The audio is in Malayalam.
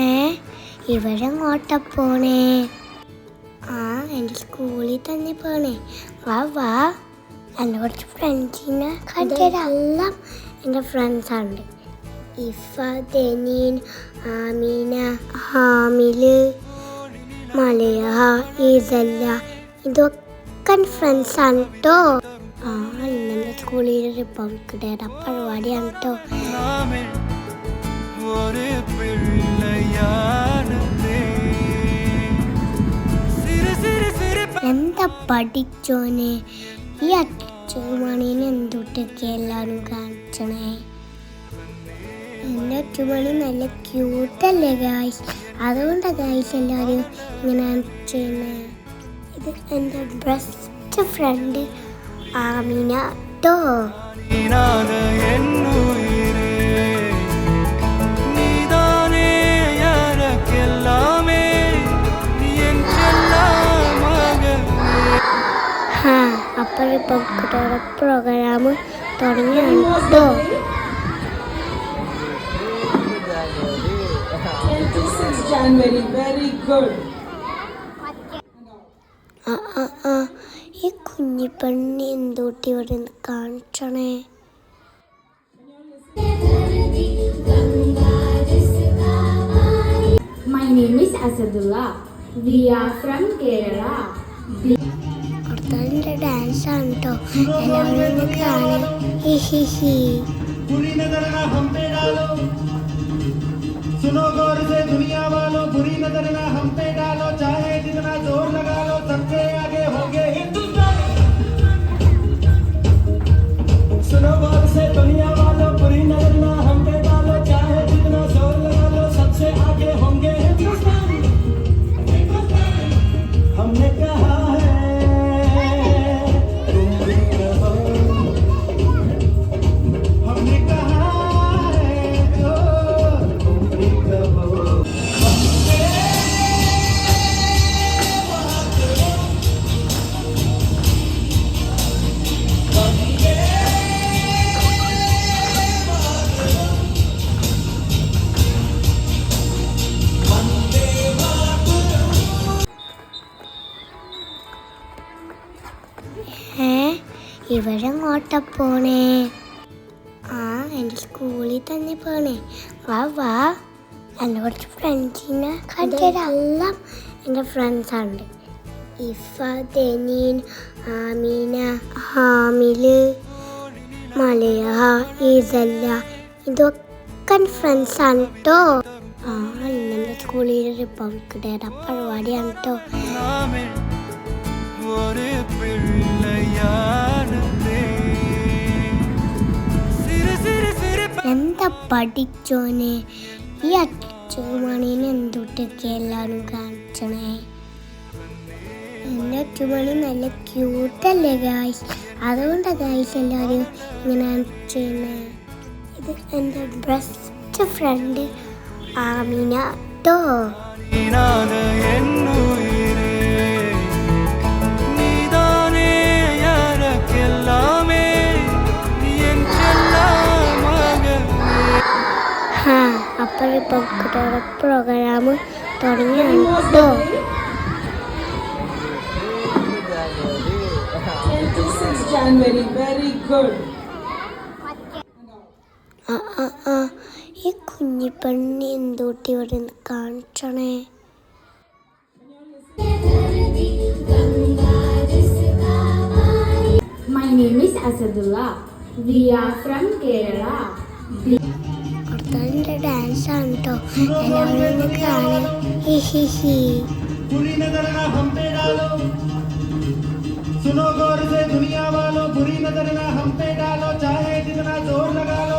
ഏ ഇവരെങ്ങോട്ടാ പോണേ? ആ എൻ്റെ സ്കൂളിൽ തന്നെ പോണേ. വാ വാ, എൻ്റെ കുറച്ച് ഫ്രണ്ട്സിനെ കണ്ടെല്ലാം എൻ്റെ ഫ്രണ്ട്സാണ്. ഇഫ, തെനീൻ, ആമീന, ഹാമില്, മലയ, ഇതല്ല, ഇതൊക്കെ ഫ്രണ്ട്സാണ് കേട്ടോ. ആ ഇന്നെൻ്റെ സ്കൂളിൽ റിപ്പബ്ലിക് ഡേയുടെ പരിപാടിയാണ് കേട്ടോ. എന്താ പഠിച്ചോനെ ഈ അച്ചുമണീനെ എന്തൊട്ടൊക്കെ എല്ലാവരും കാണിച്ചണേ. എൻ്റെ അച്ചുമണി നല്ല ക്യൂട്ടല്ലേ ഗായ്സ്, അതുകൊണ്ടാണ് ഗായ്സ് എല്ലാവരും ഇങ്ങനെ ചെയ്യുന്നത്. ഇത് എൻ്റെ ബെസ്റ്റ് ഫ്രണ്ട് ആമീന ട്ടോ. അപ്പോൾ ഇപ്പോൾ പ്രോഗ്രാം തുടങ്ങിയാണ് കേട്ടോ. ഈ കുഞ്ഞിപ്പെണ്ണി എന്തോട്ടി ഇവിടെ കാണിച്ചണേ. My name is Asadullah. We are from Kerala. അടുത്തതിൻ്റെ ഡാൻസ് ആണ് കേട്ടോ, എല്ലാവരും കാണാൻ. ഹി ഹി ഹി. सुनो गौर से दुनिया वालों, बुरी नजर ना हम पे डालो, चाहे जितना जोर लगा लो, सबसे आगे होंगे हिंदुस्तान। सुनो गौर से दुनिया वालों, बुरी नजर ना हम पे डालो, चाहे जितना जोर लगा लो, सबसे आगे होंगे हिंदुस्तान। हमने कहा है तुम भी कहो, हमने कहा ഇവരെങ്ങോട്ടാ പോണേ? ആ എൻ്റെ സ്കൂളിൽ തന്നെ പോണേ. വാ വാ, എൻ്റെ കുറച്ച് ഫ്രണ്ട്സിനെ കണ്ടെല്ലാം എൻ്റെ ഫ്രണ്ട്സാണ്. ഇഫ, തെനീൻ, ആമീന, ഹാമില്, മലയ, ഇതല്ല, ഇതൊക്കെ ഫ്രണ്ട്സാണ് കേട്ടോ. ആ ഇന്നെൻ്റെ സ്കൂളിൽ റിപ്പബ്ലിക് ഡേയുടെ പരിപാടിയാണ് കേട്ടോ. എന്താ പഠിച്ചോനെ ഈ അച്ചുമണീനെ എന്തൊട്ടൊക്കെ എല്ലാവരും കാണിച്ചണേ. എൻ്റെ അച്ചുമണി നല്ല ക്യൂട്ടല്ലേ ഗായ്സ്, അതുകൊണ്ടാണ് ഗായ്സ് എല്ലാവരും ഇങ്ങനെ ചെയ്യുന്നത്. ഇത് എൻ്റെ ബെസ്റ്റ് ഫ്രണ്ട് ആമീന ട്ടോ. അപ്പോൾ ഇപ്പോൾ പ്രോഗ്രാം തുടങ്ങിയാണ് കേട്ടോ. ഈ കുഞ്ഞിപ്പെണ്ണി എന്തോട്ടി ഇവിടെ കാണിച്ചണേ. My name is Asadullah. We are from Kerala. അടുത്തതിൻ്റെ ഡാൻസ് ആണ് കേട്ടോ, എല്ലാവരും കാണാൻ. ഹി ഹി ഹി. बुरी नजर ना हम पे डालो, सुनो गौर से दुनिया वालों, बुरी नजर ना हम पे डालो, चाहे जितना जोर लगा लो,